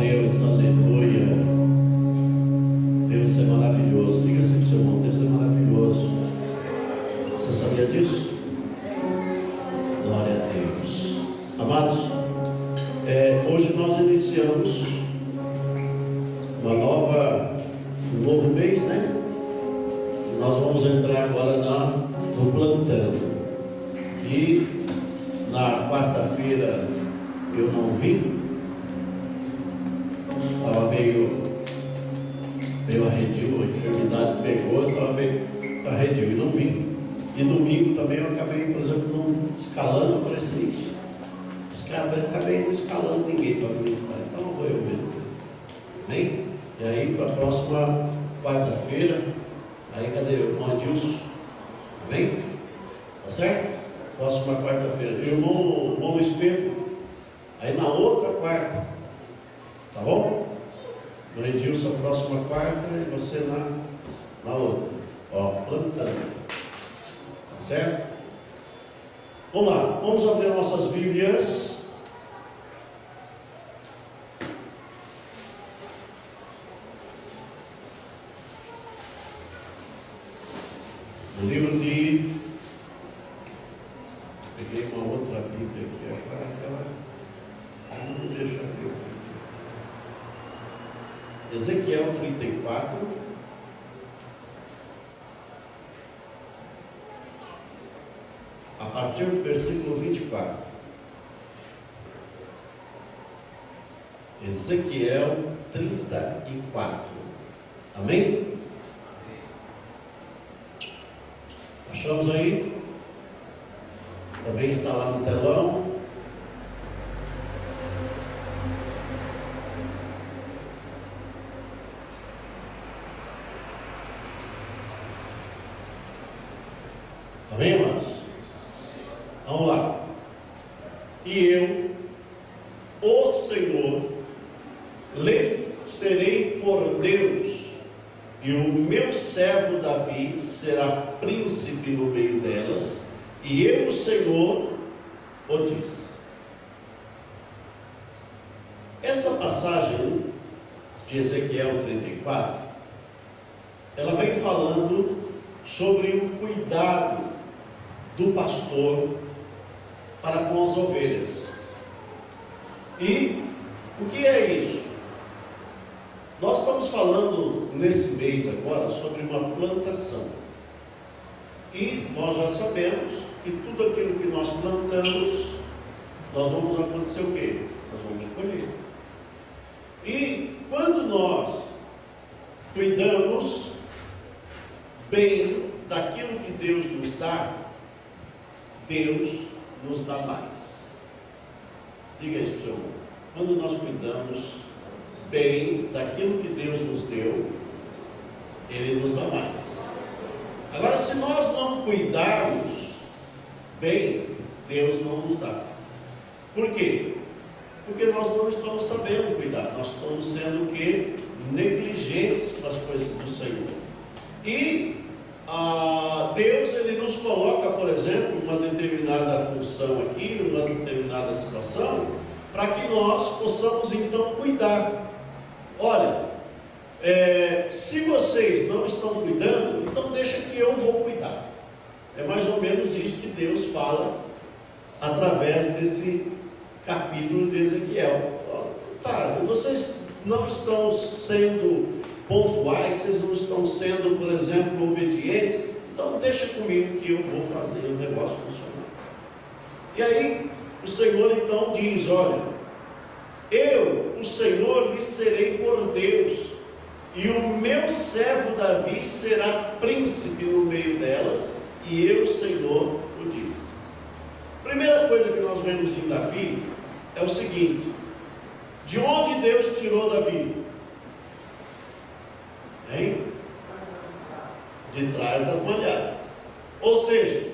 Deus, aleluia. Deus é maravilhoso. Diga assim para o seu irmão: Deus é maravilhoso. Você sabia disso? Glória a Deus. Amados, hoje nós iniciamos um novo mês, né? Nós vamos entrar agora no plantando. E na quarta-feira eu não vim. Estava meio arredio, a enfermidade pegou, estava meio arredio e não vim. E domingo também eu acabei, por exemplo, não escalando. Eu falei assim: ixi, acabei não escalando ninguém para ministrar, então vou eu mesmo. Amém? E aí, para a próxima quarta-feira, aí cadê o irmão Adilson? Amém? Tá certo? Próxima quarta-feira. Irmão Espelho, aí na outra quarta, tá bom? No Edilson, a próxima quarta, e você na outra. Ó, plantando. Tá certo? Vamos lá, vamos abrir nossas Bíblias. No livro de... Peguei uma outra Bíblia aqui, aquela... Não deixa eu ver aqui. Ezequiel 34, a partir do versículo 24. Ezequiel 34. Amém? Achamos aí? Também está lá no telão. Amém, irmãos? Vamos lá. E eu, o Senhor, lhe serei por Deus, e o meu servo Davi será príncipe no meio delas, e eu, o Senhor, o disse. Essa passagem de Ezequiel 34, ela vem falando sobre o cuidado do pastor para com as ovelhas. E o que é isso? Nós estamos falando nesse mês agora sobre uma plantação. E nós já sabemos que tudo aquilo que nós plantamos, nós vamos acontecer o quê? Nós vamos colher. E quando nós cuidamos bem daquilo que Deus nos dá, Deus nos dá mais. Diga isso para o seu irmão. Quando nós cuidamos bem daquilo que Deus nos deu, Ele nos dá mais. Agora, se nós não cuidarmos bem, Deus não nos dá. Por quê? Porque nós não estamos sabendo cuidar. Nós estamos sendo o quê? Negligentes para as coisas do Senhor. E Deus, Ele nos coloca, por exemplo, uma determinada função aqui, uma determinada situação, para que nós possamos então cuidar. Olha, se vocês não estão cuidando, então deixa que eu vou cuidar. É mais ou menos isso que Deus fala através desse capítulo de Ezequiel. Tá, vocês não estão sendo pontuais, vocês não estão sendo, por exemplo, obedientes, então deixa comigo que eu vou fazer o negócio funcionar. E aí o Senhor então diz: olha, eu, o Senhor, lhe serei por Deus, e o meu servo Davi será príncipe no meio delas, e eu, o Senhor, o disse. Primeira coisa que nós vemos em Davi é o seguinte: de onde Deus tirou Davi? Hein? De trás das malhadas. Ou seja,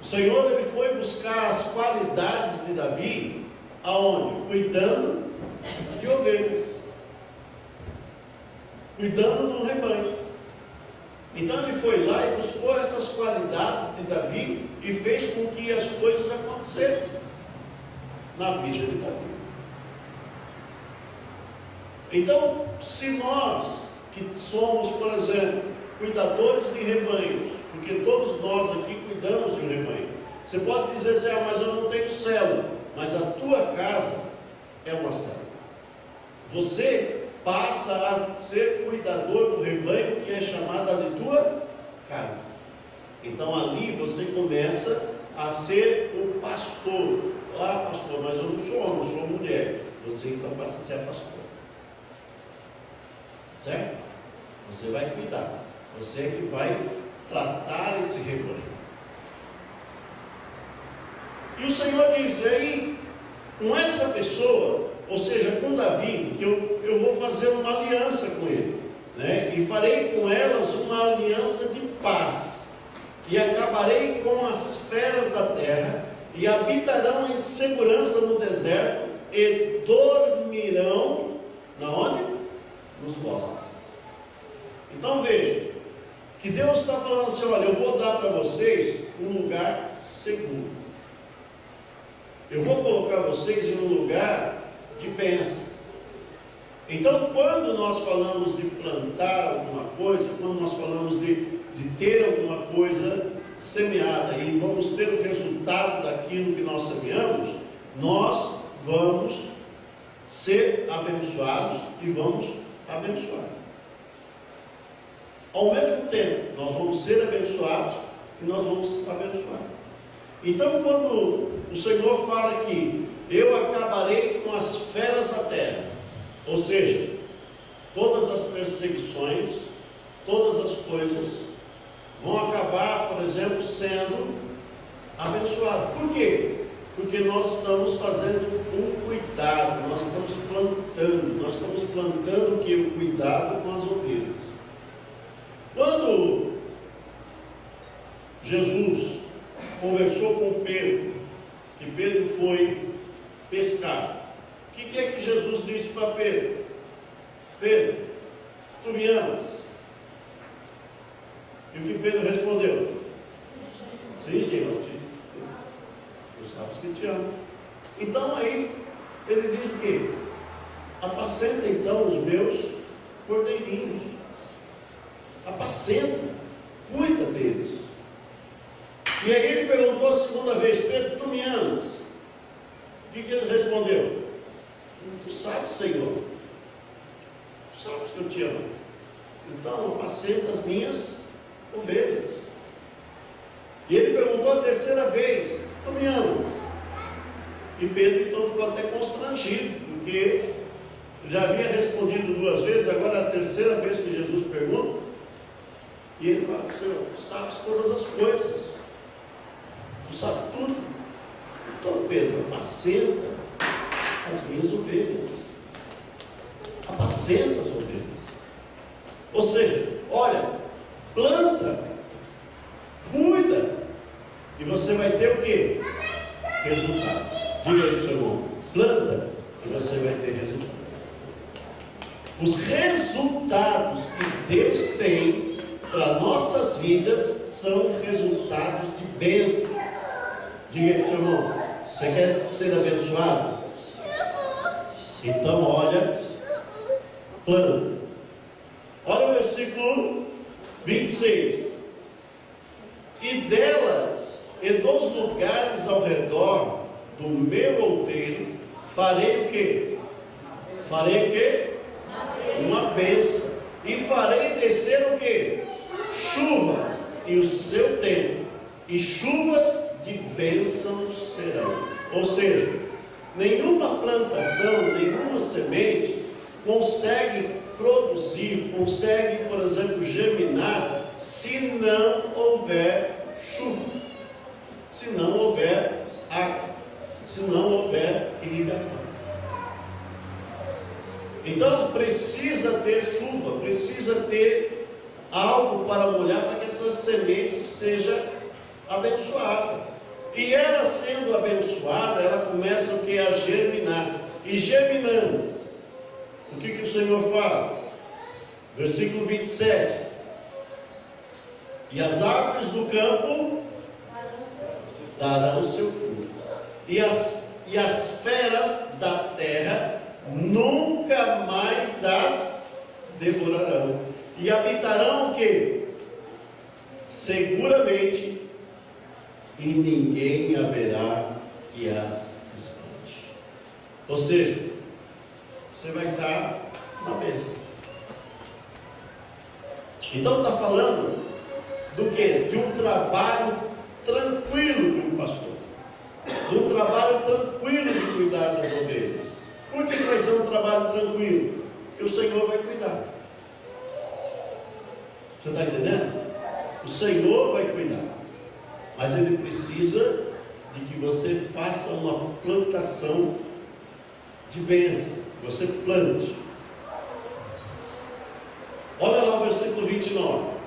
o Senhor, Ele foi buscar as qualidades de Davi aonde? Cuidando de ovelhas, cuidando do rebanho. Então Ele foi lá e buscou essas qualidades de Davi e fez com que as coisas acontecessem na vida de Davi. Então, se nós que somos, por exemplo, cuidadores de rebanhos, porque todos nós aqui cuidamos de um rebanho, você pode dizer assim, mas eu não tenho célula, mas a tua casa é uma célula. Você passa a ser cuidador do rebanho que é chamada de tua casa. Então ali você começa a ser o pastor. Ah, pastor, mas eu não sou homem, eu sou mulher. Você então passa a ser a pastora. Certo? Você vai cuidar. Você é que vai tratar esse rebanho. E o Senhor diz, aí, com essa pessoa, ou seja, com Davi, que eu vou fazer uma aliança com ele, né? E farei com elas uma aliança de paz, e acabarei com as feras da terra, e habitarão em segurança no deserto, e dormirão, na onde? Nos bosques. Então veja, que Deus está falando assim, olha, eu vou dar para vocês um lugar seguro. Eu vou colocar vocês em um lugar de bênção. Então, quando nós falamos de plantar alguma coisa, quando nós falamos de ter alguma coisa semeada e vamos ter o resultado daquilo que nós semeamos, nós vamos ser abençoados e vamos abençoar. Ao mesmo tempo, nós vamos ser abençoados e nós vamos abençoar. Então, quando o Senhor fala que eu acabarei com as feras da terra, ou seja, todas as perseguições, todas as coisas vão acabar, por exemplo, sendo abençoadas. Por quê? Porque nós estamos fazendo um cuidado, nós estamos plantando o que? O cuidado com as ovelhas. Quando Jesus conversou com Pedro, que Pedro foi pescar, o que é que Jesus disse para Pedro? Pedro, tu me amas? E o que Pedro respondeu? Sim, Senhor, tu sabes que te amo. Então aí, ele diz o quê? Apacenta então os meus cordeirinhos. Apacenta, cuida deles. E aí ele perguntou a segunda vez, Pedro, tu me amas? O que ele respondeu? Tu sabes, Senhor, tu sabes que eu te amo. Então apacenta as minhas ovelhas. E ele perguntou a terceira vez, tu me amas? E Pedro então ficou até constrangido, porque já havia respondido 2 vezes, agora é a terceira vez que Jesus pergunta. E ele fala, Senhor, tu sabes todas as coisas, tu sabes tudo. Então Pedro, apacenta as minhas ovelhas. Apacenta as ovelhas. Ou seja, olha, planta, cuida, e você vai ter o quê? Resultado. Diga aí para o seu irmão, planta, e você vai ter resultado. Os resultados que Deus tem para nossas vidas são resultados de bênção. Diga aí para o seu irmão, você quer ser abençoado? Então olha, planta. Olha o versículo 26. E delas e dos lugares ao redor do meu outeiro farei o quê? Farei o quê? Uma bênção. E farei descer o quê? Chuva e o seu tempo, e chuvas de bênção serão. Ou seja, nenhuma plantação, nenhuma semente consegue produzir, consegue, por exemplo, germinar, se não houver chuva, se não houver água, se não houver irrigação. Então precisa ter chuva, precisa ter algo para molhar para que essa semente seja abençoada. E ela sendo abençoada, ela começa o que? A germinar. E germinando, o que o Senhor fala? Versículo 27. E as árvores do campo darão seu fruto, e as feras da terra nunca nunca mais as devorarão. E habitarão o quê? Seguramente, e ninguém haverá que as espante. Ou seja, você vai estar na mesa. Então está falando do quê? De um trabalho tranquilo de um pastor. De um trabalho tranquilo de cuidar das ovelhas. Por que vai ser um trabalho tranquilo? Porque o Senhor vai cuidar. Você está entendendo? O Senhor vai cuidar. Mas Ele precisa de que você faça uma plantação de bênção. Você plante. Olha lá o versículo 29.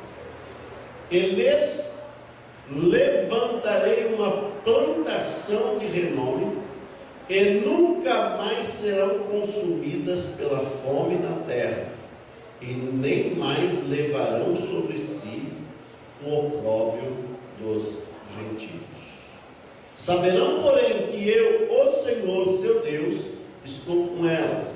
Eles levantarei uma plantação de renome, e nunca mais serão consumidas pela fome na terra, e nem mais levarão sobre si o opróbrio dos gentios. Saberão, porém, que eu, o Senhor, seu Deus, estou com elas,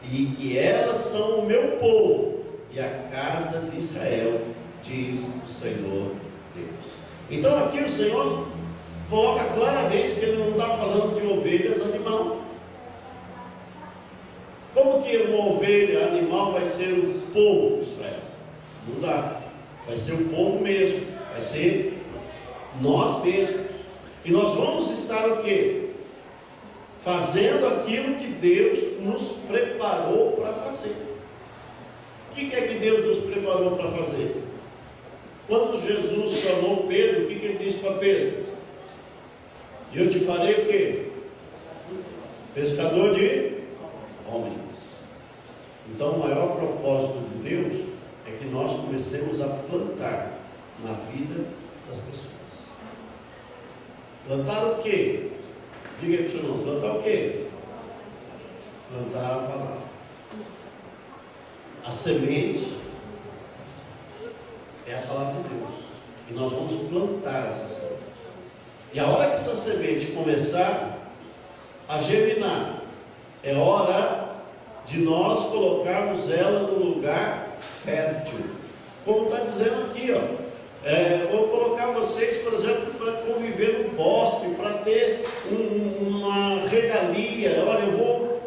e que elas são o meu povo, e a casa de Israel, diz o Senhor Deus. Então aqui o Senhor coloca claramente que Ele não está falando de ovelhas animal. Como que uma ovelha animal vai ser o povo de Israel? Não dá. Vai ser o povo mesmo. Vai ser nós mesmos. E nós vamos estar o quê? Fazendo aquilo que Deus nos preparou para fazer. O que é que Deus nos preparou para fazer? Quando Jesus chamou Pedro, o que ele disse para Pedro? Eu te farei o quê? Pescador de homens. Então o maior propósito de Deus é que nós comecemos a plantar na vida das pessoas. Plantar o quê? Diga aí para o seu irmão, plantar o quê? Plantar a palavra. A semente é a palavra de Deus. E nós vamos plantar essa semente. E a hora que essa semente começar a germinar, é hora de nós colocarmos ela no lugar fértil. Como está dizendo aqui, ó. Vou colocar vocês, por exemplo, para conviver no bosque, para ter uma regalia. Olha, eu vou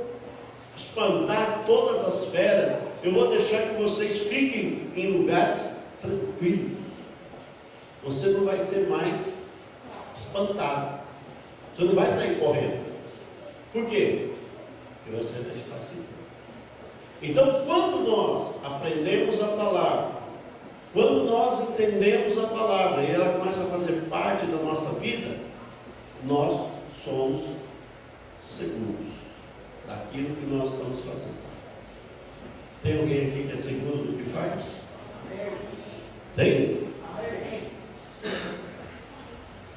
espantar todas as feras. Eu vou deixar que vocês fiquem em lugares tranquilos. Você não vai ser mais espantado. Você não vai sair correndo. Por quê? Porque você já está seguro. Então, quando nós aprendemos a palavra, quando nós entendemos a palavra e ela começa a fazer parte da nossa vida, nós somos seguros daquilo que nós estamos fazendo. Tem alguém aqui que é seguro do que faz? Tem?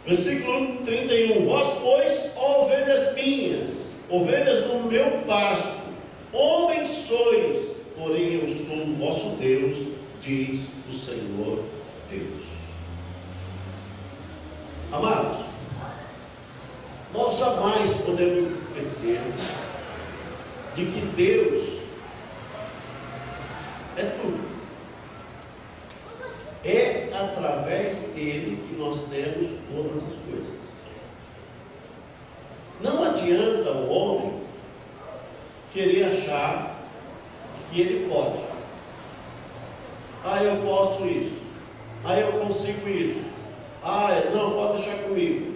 Versículo 31. Vós, pois, ó ovelhas minhas, ovelhas do meu pasto, homens sois, porém eu sou o vosso Deus, diz o Senhor Deus. Amados, nós jamais podemos esquecer de que Deus é tudo. É através dele que nós temos todas as coisas. Não adianta o homem querer achar que ele pode. Eu posso isso. Eu consigo isso. Não, pode deixar comigo.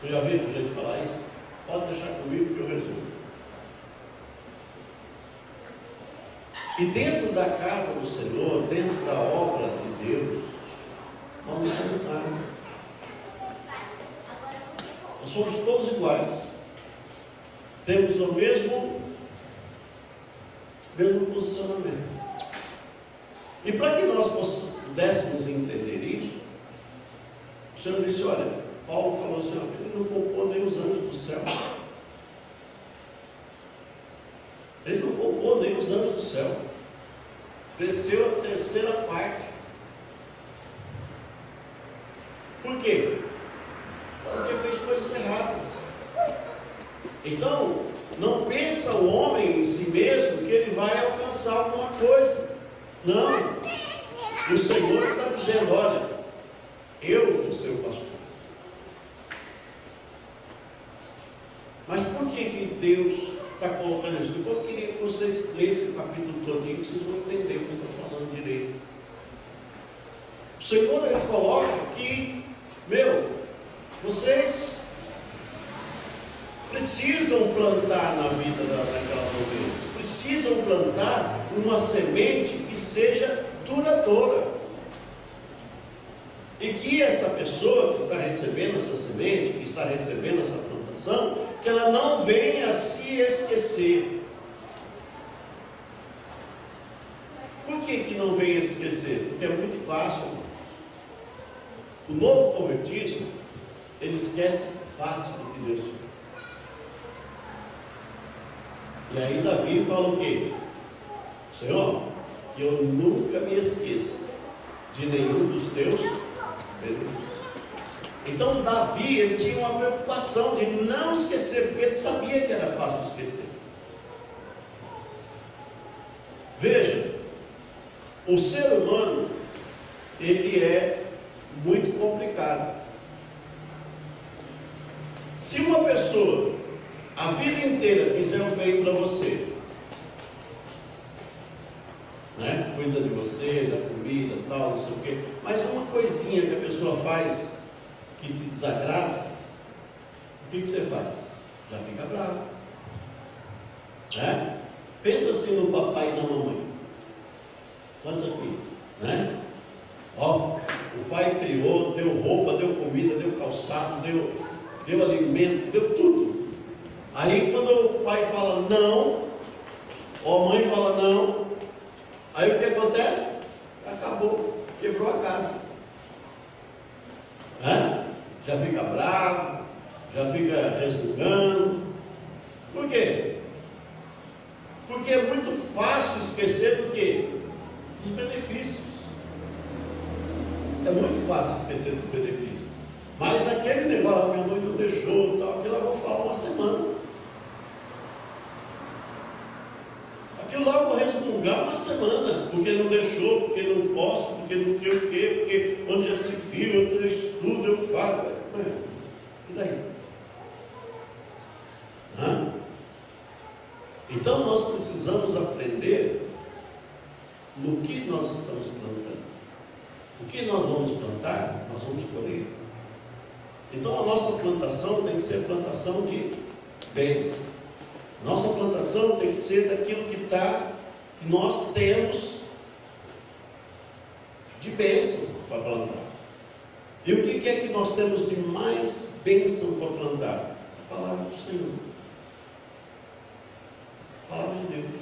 Você já viu gente falar isso? Pode deixar comigo que eu resolvo. E dentro da casa do Senhor, dentro da obra de Deus, nós não somos nada. Nós somos todos iguais. Temos o mesmo posicionamento. E para que nós pudéssemos entender isso, o Senhor disse, olha, Paulo falou assim, ele não poupou nem os anjos do céu. Ele não poupou nem os anjos do céu. Desceu a terceira parte. Por quê? Porque fez coisas erradas. Então, Não pensa o homem em si mesmo que ele vai alcançar alguma coisa. Não. O Senhor está dizendo: olha, eu vou ser o pastor. Mas por que Deus está colocando isso? Eu queria que vocês lessem o capítulo todinho, que vocês vão entender o que eu estou falando direito. O Senhor, ele coloca que, vocês precisam plantar na vida daquelas ovelhas, precisam plantar uma semente que seja duradoura, e que essa pessoa que está recebendo essa semente, que está recebendo essa plantação, que ela não venha a se esquecer. Por que não venha a se esquecer? Porque é muito fácil. O novo convertido, ele esquece fácil do que Deus fez. E aí Davi fala o quê? Senhor, que eu nunca me esqueça de nenhum dos teus benefícios. Então Davi, ele tinha uma preocupação de não esquecer, porque ele sabia que era fácil esquecer. Veja, o ser humano, ele é muito complicado. Se uma pessoa a vida inteira fizer um bem para você, né? Cuida de você, da comida, tal, não sei o quê, mas uma coisinha que a pessoa faz que te desagrada, o que você faz? Já fica bravo, né? Pensa assim no papai e na mamãe. Quantos aqui, né? Ó, o pai criou, deu roupa, deu comida, deu calçado, deu alimento, deu tudo. Aí quando o pai fala não, ou a mãe fala não, aí o que acontece? Acabou, quebrou a casa. Já fica bravo, já fica resmungando. Por quê? Porque é muito fácil esquecer do quê? Dos benefícios. É muito fácil esquecer dos benefícios. Mas aquele negócio, minha mãe não deixou, tal, aquilo eu vou falar uma semana. Aquilo lá eu vou resmungar uma semana, porque não deixou, porque não posso, porque não quer o quê, porque onde já se viu, eu estudo, eu falo. E daí? Então nós precisamos aprender no que nós estamos plantando. O que nós vamos plantar, nós vamos colher. Então a nossa plantação tem que ser plantação de bênção. Nossa plantação tem que ser daquilo que nós temos de bênção para plantar. E o que é que nós temos de mais bênção para plantar? A palavra do Senhor. A palavra de Deus.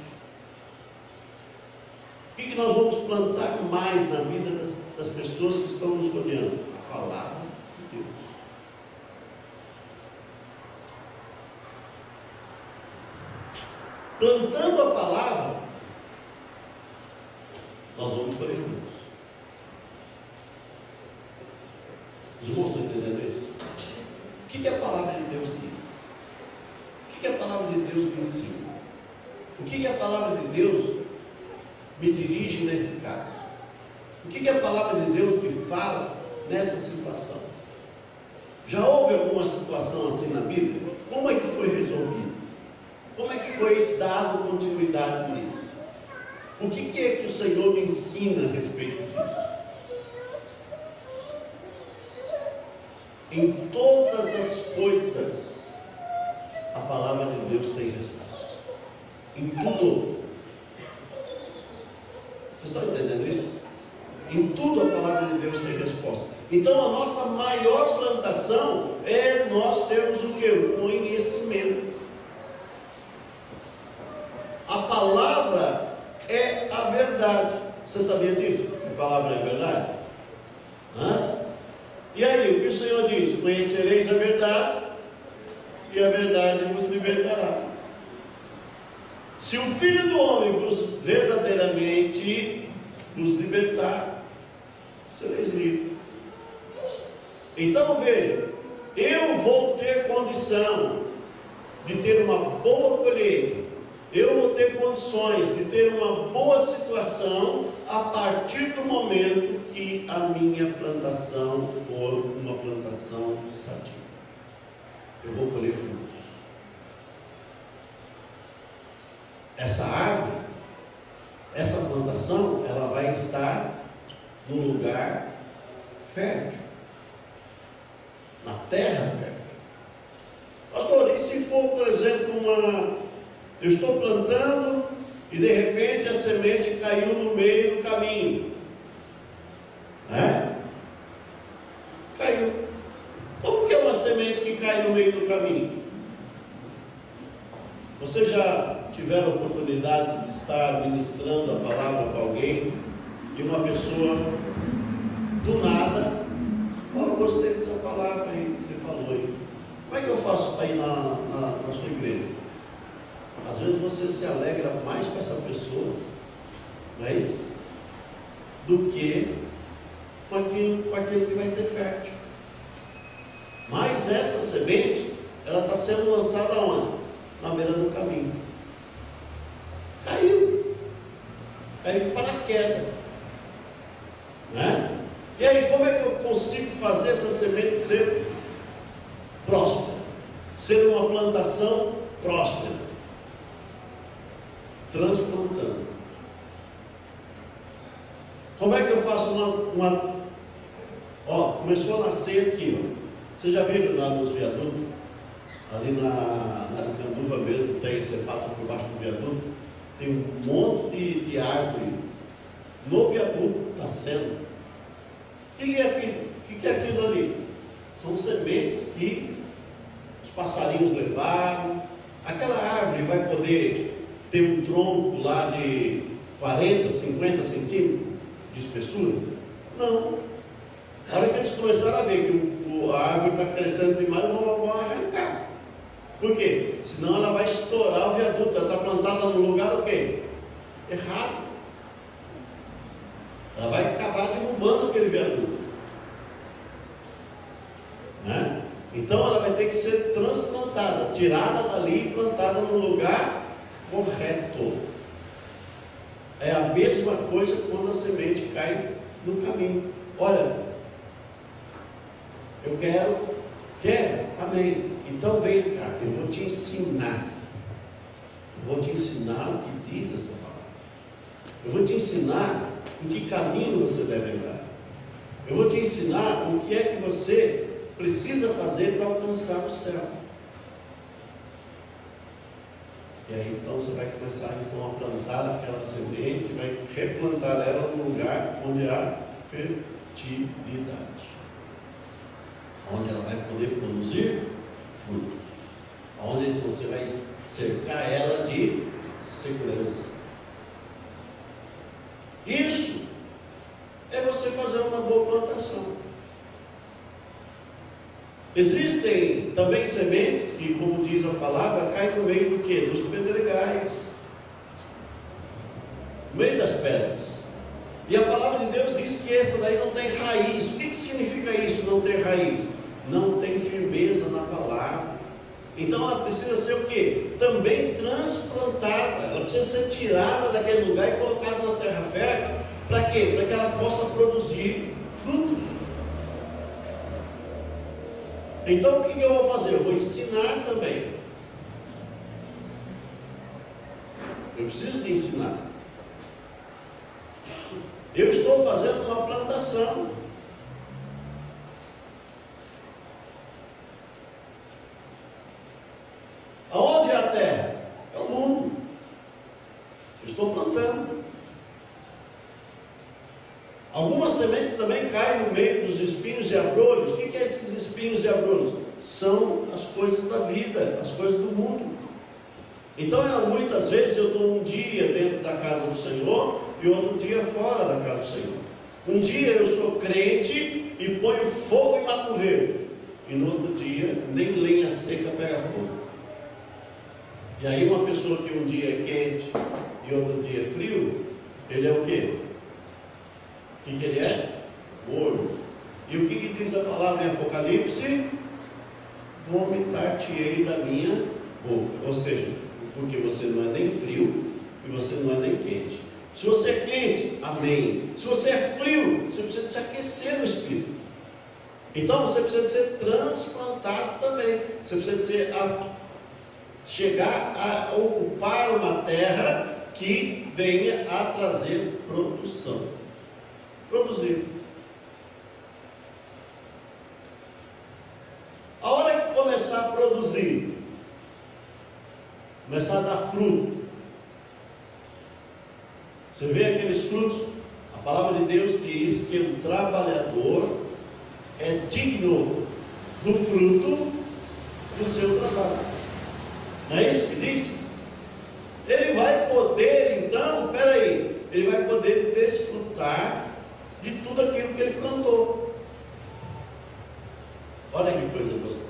O que nós vamos plantar mais na vida das pessoas que estão nos rodeando? A palavra de Deus. Plantando a palavra, nós vamos colher frutos. Os irmãos estão entendendo isso? O que a palavra de Deus diz? O que a palavra de Deus me ensina? O que a palavra de Deus me dirige nesse caso? O que a palavra de Deus me fala nessa situação? Já houve alguma situação assim na Bíblia? Como é que foi resolvido? Como é que foi dado continuidade nisso? O que é que o Senhor me ensina a respeito disso? Em todas as coisas, a palavra de Deus tem resposta. Em tudo. Vocês estão entendendo isso? Em tudo a palavra de Deus tem resposta. Então a nossa maior plantação é nós termos o que? O conhecimento. A palavra é a verdade. Você sabia disso? A palavra é a verdade? E aí, o que o Senhor diz? Conhecereis a verdade, e a verdade vos libertará. Se o Filho do Homem vos verdadeiramente vos libertar, sereis livres. Então veja, eu vou ter condição de ter uma boa colheita, eu vou ter condições de ter uma boa situação a partir do momento que a minha plantação for uma plantação sadia. Eu vou colher frutos. Essa árvore, essa plantação, ela vai estar no lugar fértil, na terra fértil. Pastor, e se for, por exemplo, eu estou plantando e de repente a semente caiu no meio do caminho, né? Caiu. Como que é uma semente que cai no meio do caminho? Vocês já tiveram a oportunidade de estar ministrando a palavra para alguém e uma pessoa do nada, eu gostei dessa palavra aí que você falou aí. Como é que eu faço para ir na sua igreja? Às vezes você se alegra mais com essa pessoa, não é isso? Do que com aquilo que vai ser fértil. Mas essa semente, ela está sendo lançada onde? Na beira do caminho. Caiu de paraquedas, né? E aí, como é que eu consigo fazer essa semente ser próspera, ser uma plantação próspera? Transplantando. Como é que eu faço começou a nascer aqui, ó. Vocês já viram lá nos viadutos? Ali na Canduva mesmo, você passa por baixo do viaduto, tem um monte de árvore no viaduto nascendo. O que é aquilo ali? São sementes que os passarinhos levaram. Aquela árvore vai poder ter um tronco lá de 40, 50 centímetros de espessura? Não. A hora que eles começaram a ver que a árvore está crescendo demais, vão arrancar. Por quê? Senão ela vai estourar o viaduto. Ela está plantada no lugar o quê? Errado. Ela vai acabar derrubando aquele viaduto, né? Então ela vai ter que ser transplantada, tirada dali e plantada no lugar correto. É a mesma coisa quando a semente cai no caminho. Olha, eu quero, amém. Então vem cá, eu vou te ensinar. Eu vou te ensinar o que diz essa palavra. Eu vou te ensinar em que caminho você deve andar. Eu vou te ensinar o que é que você precisa fazer para alcançar o céu. E aí então você vai começar a plantar aquela semente, vai replantar ela no lugar onde há fertilidade, onde ela vai poder produzir frutos, onde você vai cercar ela de segurança. Isso é você fazer uma boa plantação. Existem também sementes que, como diz a palavra, caem no meio do quê? Dos pedregais, no meio das pedras. E a palavra de Deus diz que essa daí não tem raiz. O que significa isso, não ter raiz? Não tem firmeza na palavra. Então ela precisa ser o quê? Também transplantada. Ela precisa ser tirada daquele lugar e colocada na terra fértil. Para quê? Para que ela possa produzir frutos. Então o que eu vou fazer? Eu vou ensinar também. Eu preciso de ensinar. Eu estou fazendo uma plantação. Aonde é a terra? É o mundo. Eu estou plantando. Algumas sementes também caem no meio dos espinhos e abrolhos. O que é esses espinhos e abrolhos? São as coisas da vida, as coisas do mundo. Então, muitas vezes eu estou um dia dentro da casa do Senhor e outro dia fora da casa do Senhor. Um dia eu sou crente e ponho fogo em Mato Verde, e no outro dia nem lenha seca pega fogo. E aí uma pessoa que um dia é quente e outro dia é frio, ele é o quê? O que ele é? Morno. E o que diz a palavra em Apocalipse? Vomitar-te-ei da minha boca. Ou seja, porque você não é nem frio e você não é nem quente. Se você é quente, amém. Se você é frio, você precisa se aquecer no Espírito. Então você precisa ser transplantado também. Você precisa chegar a ocupar uma terra que venha a trazer produção. Produzir. A hora que começar a produzir, começar a dar fruto, você vê aqueles frutos, a palavra de Deus diz que o trabalhador é digno do fruto do seu trabalho. Não é isso que diz? Ele vai poder, então, ele vai poder desfrutar de tudo aquilo que ele plantou. Olha que coisa gostosa.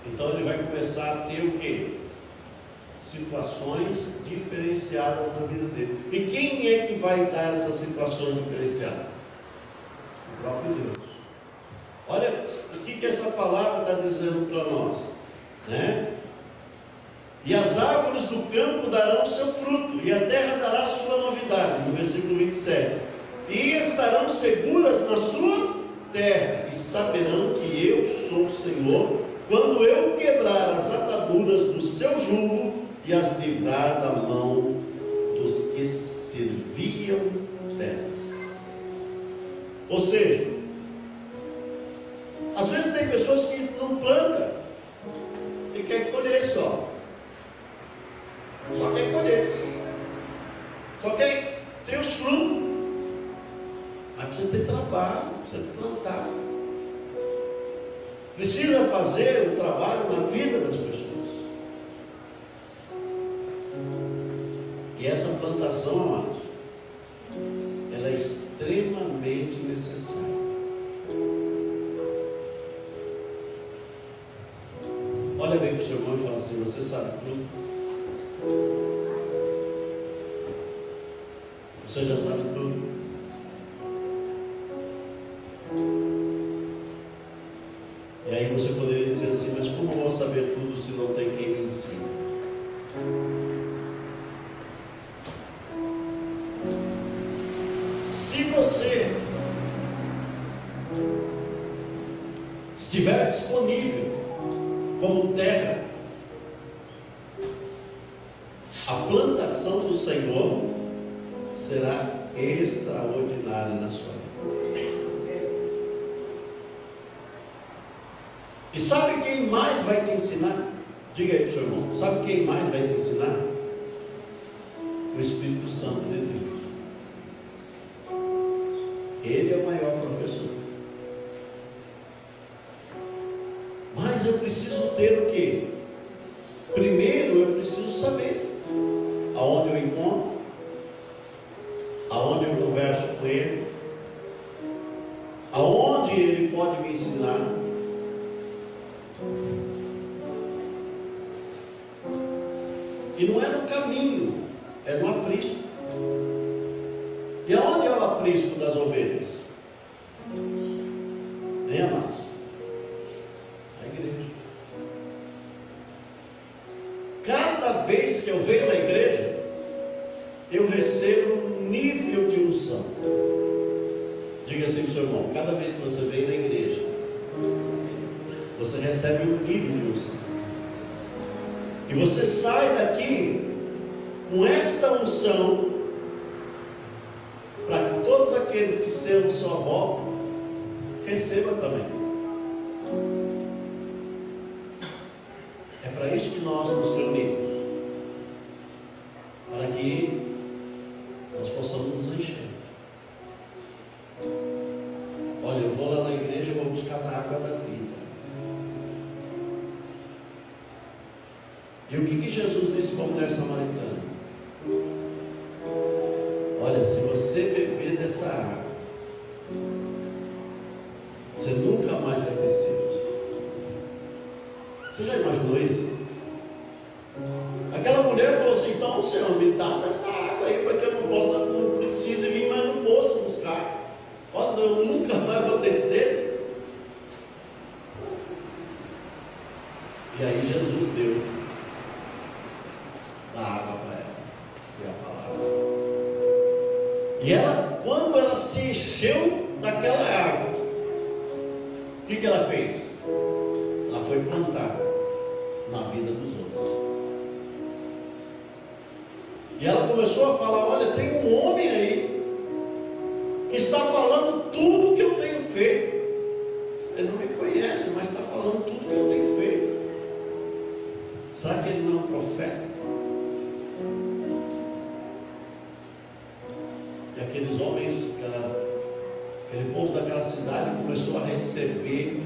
Então ele vai começar a ter o quê? Situações diferenciadas na vida dele. E quem é que vai dar essas situações diferenciadas? O próprio Deus. Olha o que essa palavra está dizendo para nós, né? E as árvores do campo darão seu fruto, e a terra dará sua novidade, no versículo 27. E estarão seguras na sua terra, e saberão que eu sou o Senhor, quando eu quebrar as ataduras do seu jugo e as livrar da mão dos que serviam delas. Ou seja, às vezes tem pessoas que não plantam e quer colher só quer colher, só quer ter os frutos, mas precisa ter trabalho, precisa plantar, precisa fazer o trabalho na vida das pessoas. E essa plantação, amados, ela é extremamente necessária. Olha bem para o seu irmão e fala assim: você sabe tudo? Você já sabe tudo? E aí você poderia dizer assim: mas como eu vou saber tudo se não tem quem me ensine? Se você estiver disponível como terra, a plantação do Senhor será extraordinária na sua vida. E sabe quem mais vai te ensinar? Diga aí para o seu irmão: sabe quem mais vai te ensinar? O Espírito Santo de Deus. Ele é o maior professor. Mas eu preciso ter o quê? Primeiro eu preciso saber aonde eu encontro, aonde eu converso com ele, aonde ele pode me ensinar. E não é no caminho, é no aprisco. E aonde é o aprisco das ovelhas? Nem amados? A igreja. Cada vez que eu venho na igreja, eu recebo um nível de unção. Diga assim para o seu irmão: cada vez que você vem na igreja, você recebe um nível de unção. E você sai daqui com esta unção, para que todos aqueles que estão à sua volta recebam também. É para isso que nós nos reunimos, para que nós possamos nos encher. Olha, eu vou lá na igreja e vou buscar a água da vida. E o que Jesus disse para a mulher samaritana? Olha, se você beber dessa água, você nunca mais vai ter sede. Você já imaginou isso? Aquela mulher falou assim: então, Senhor, me dá dessa água aí, para que eu não precise vir mais no poço buscar. Olha, eu nunca mais vou ter sede. E aí Jesus deu a água para ela, que é a palavra. E ela, quando ela se encheu daquela água, o que ela fez? Ela foi plantar na vida dos outros. E ela começou a falar: olha, tem um homem aí que está falando tudo que eu tenho feito. Ele não me conhece, mas está falando tudo que eu tenho feito. Será que ele não é um profeta? E aqueles homens, aquele povo daquela cidade começou a receber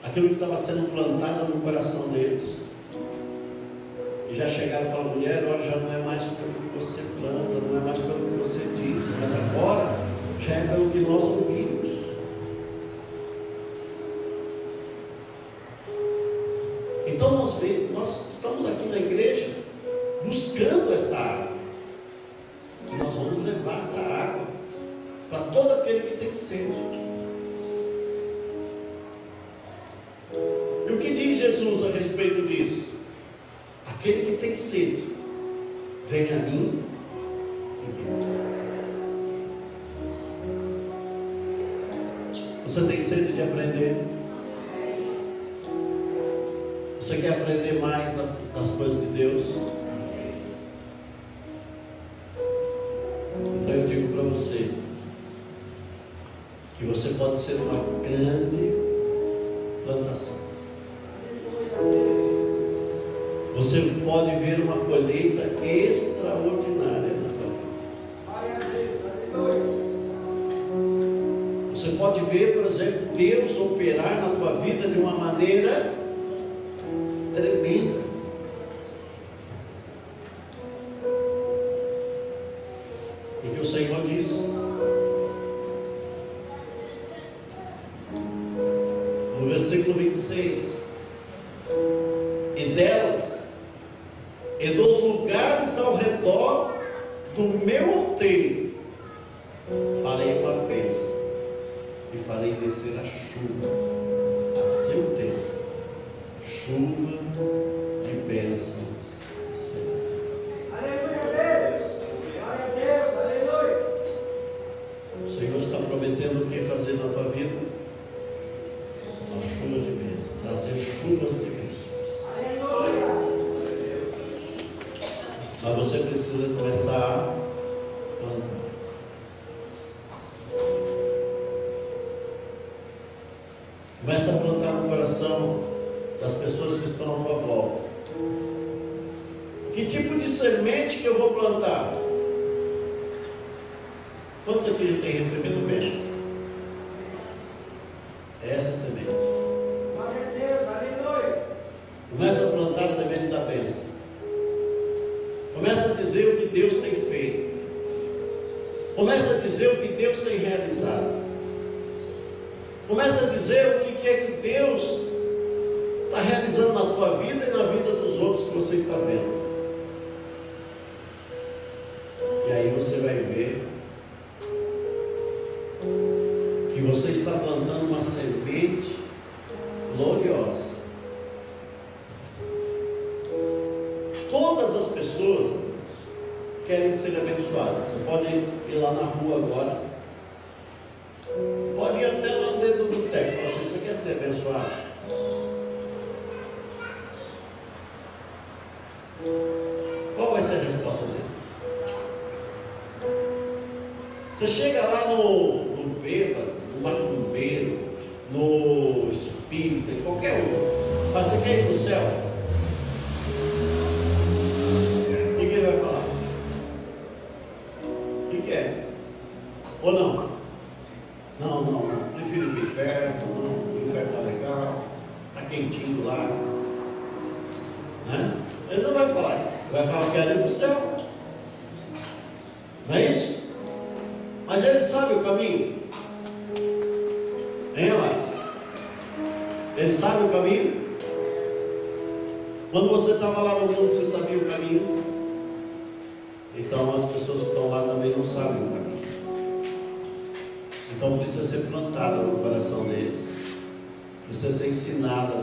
aquilo que estava sendo plantado no coração deles. E já chegaram e falaram: mulher, olha, já não é mais pelo que você planta, não é mais pelo que você diz, mas agora já é pelo que nós ouvimos. Então nós estamos aqui na igreja buscando esta água. E nós vamos levar essa água para todo aquele que tem sede. E o que diz Jesus a respeito disso? Aquele que tem sede, vem a mim e beba. Você tem sede de aprender? Você quer aprender mais das coisas de Deus? Então eu digo para você que você pode ser uma grande plantação. Você pode ver uma colheita extraordinária na sua vida. Você pode ver, por exemplo, Deus operar na tua vida de uma maneira tremenda. Porque o Senhor disse no versículo 26: e delas e dos lugares ao redor do meu outeiro farei uma bênção e farei descer a chuva a seu tempo, chuva de bênçãos do Senhor. Aleluia, glória a Deus, aleluia. O Senhor está prometendo o que fazer na tua vida? Uma chuva de bênçãos, trazer chuvas de bênçãos. Mas você precisa começar a plantar. Começa a plantar no coração das pessoas que estão à tua volta. Que tipo de semente que eu vou plantar? Quantos aqui já têm recebido bênção? Essa semente. Glória a Deus, aleluia. Começa a plantar a semente da bênção. Começa a dizer o que Deus tem feito. Começa a dizer o que Deus tem realizado. Começa a dizer o que é que Deus está realizando na tua vida e na vida dos outros que você está vendo. E aí você vai ver que você está plantando uma semente gloriosa. Todas as pessoas querem ser abençoadas. Você pode ir lá na rua agora, pode ir até lá dentro do boteco e falar assim: você quer ser abençoado? Qual vai ser a resposta dele? Você chega lá no bêbado, no macumbeiro, no espírita, em qualquer um, fala: você quer ir para o céu? O que ele vai falar? O que é? Ou não? Não, prefiro ir para o inferno, não, o inferno está legal, está quentinho lá. Né? Ele não vai falar isso, ele vai falar: quero ir para o céu. Não é isso? Mas ele sabe o caminho. Hein, amados? Ele sabe o caminho? Quando você estava lá no mundo, você sabia o caminho? Então as pessoas que estão lá também não sabem o caminho. Então precisa ser plantada no coração deles precisa ser ensinada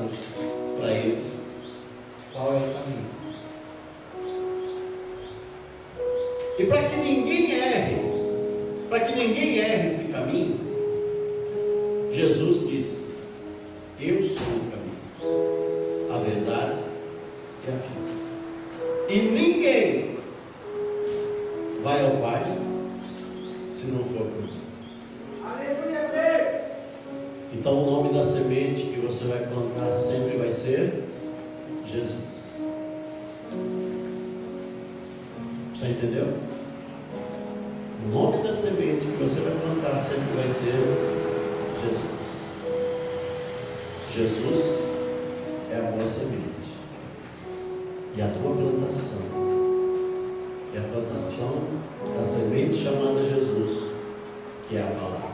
para eles qual é o caminho. E para que ninguém erre esse caminho, Jesus disse: eu sou o caminho, a verdade e a vida. E ninguém vai ao Pai se não for por mim. Aleluia! Então o nome da semente que você vai plantar sempre vai ser Jesus. Você entendeu? O nome da semente que você vai plantar sempre vai ser Jesus. Jesus é a boa semente. E a tua plantação é a plantação da semente chamada Jesus, que é a palavra.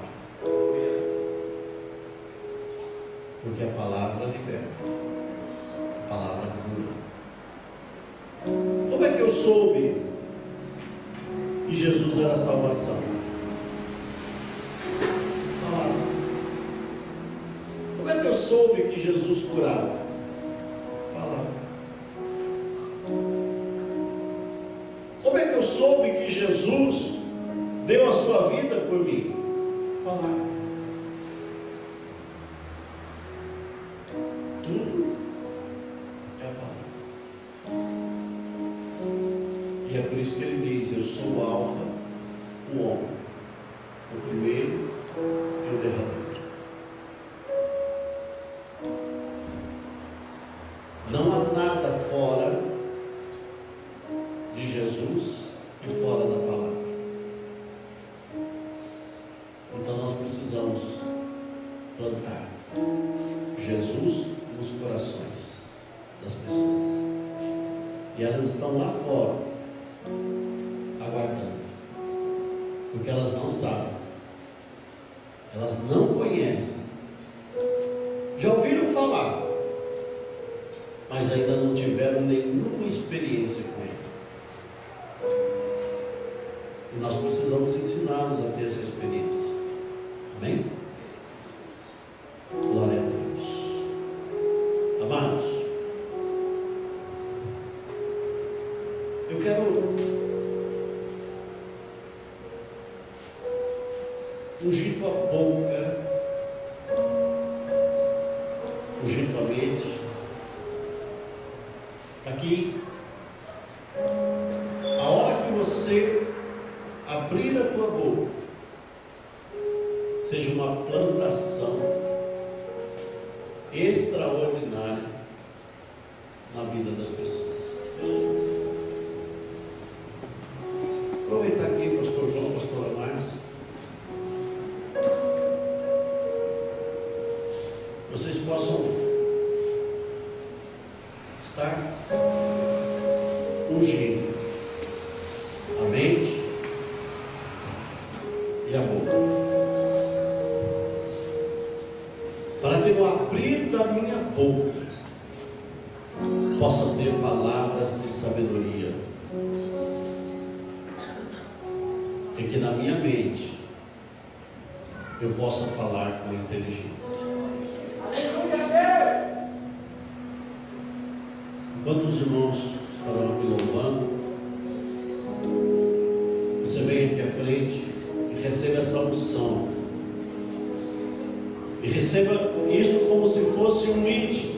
Porque a palavra liberta, a palavra cura. Como é que eu soube que Jesus era a salvação? Palavra. Como é que eu soube que Jesus curava? Palavra. Como é que eu soube que Jesus deu a sua vida por mim? Palavra. Tudo é a palavra. E é por isso que ele diz: eu sou o Alfa, o Ômega, o primeiro e o derradeiro. Não há nada fora de Jesus e fora da palavra. Então nós precisamos plantar Jesus nos corações das pessoas. E elas estão lá fora, aguardando, porque elas não sabem, elas não conhecem, já ouviram falar, mas ainda não tiveram nenhuma experiência com ele. E nós precisamos ensiná-los a ter essa experiência. Amém? Glória a Deus. Amados, eu quero ungir tua boca, ungir tua mente, para que a hora que você abrir a tua boca seja uma plantação extraordinária na vida das pessoas. Aproveitar aqui, pastor João, pastora Márcia, vocês possam estar ungindo a mente e a boca, para que no abrir da minha boca possa ter palavras de sabedoria, e que na minha mente eu possa falar com inteligência. Enquanto os irmãos estarão aqui louvando, você vem aqui à frente e receba essa unção. E receba isso como se fosse um ide.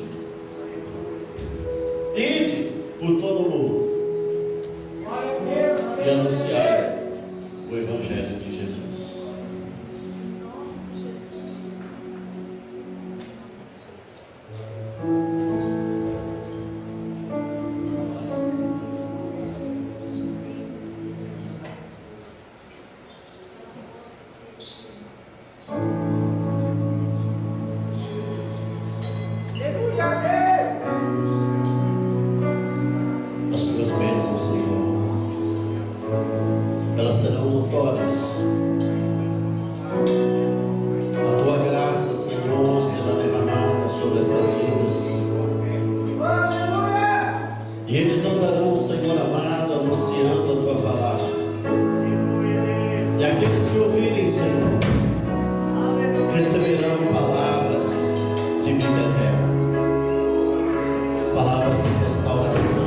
Ide por todo o mundo e anunciai o Evangelho de Jesus. As tuas bênçãos, Senhor, elas serão notórias. A tua graça, Senhor, será derramada sobre estas vidas. e restauração.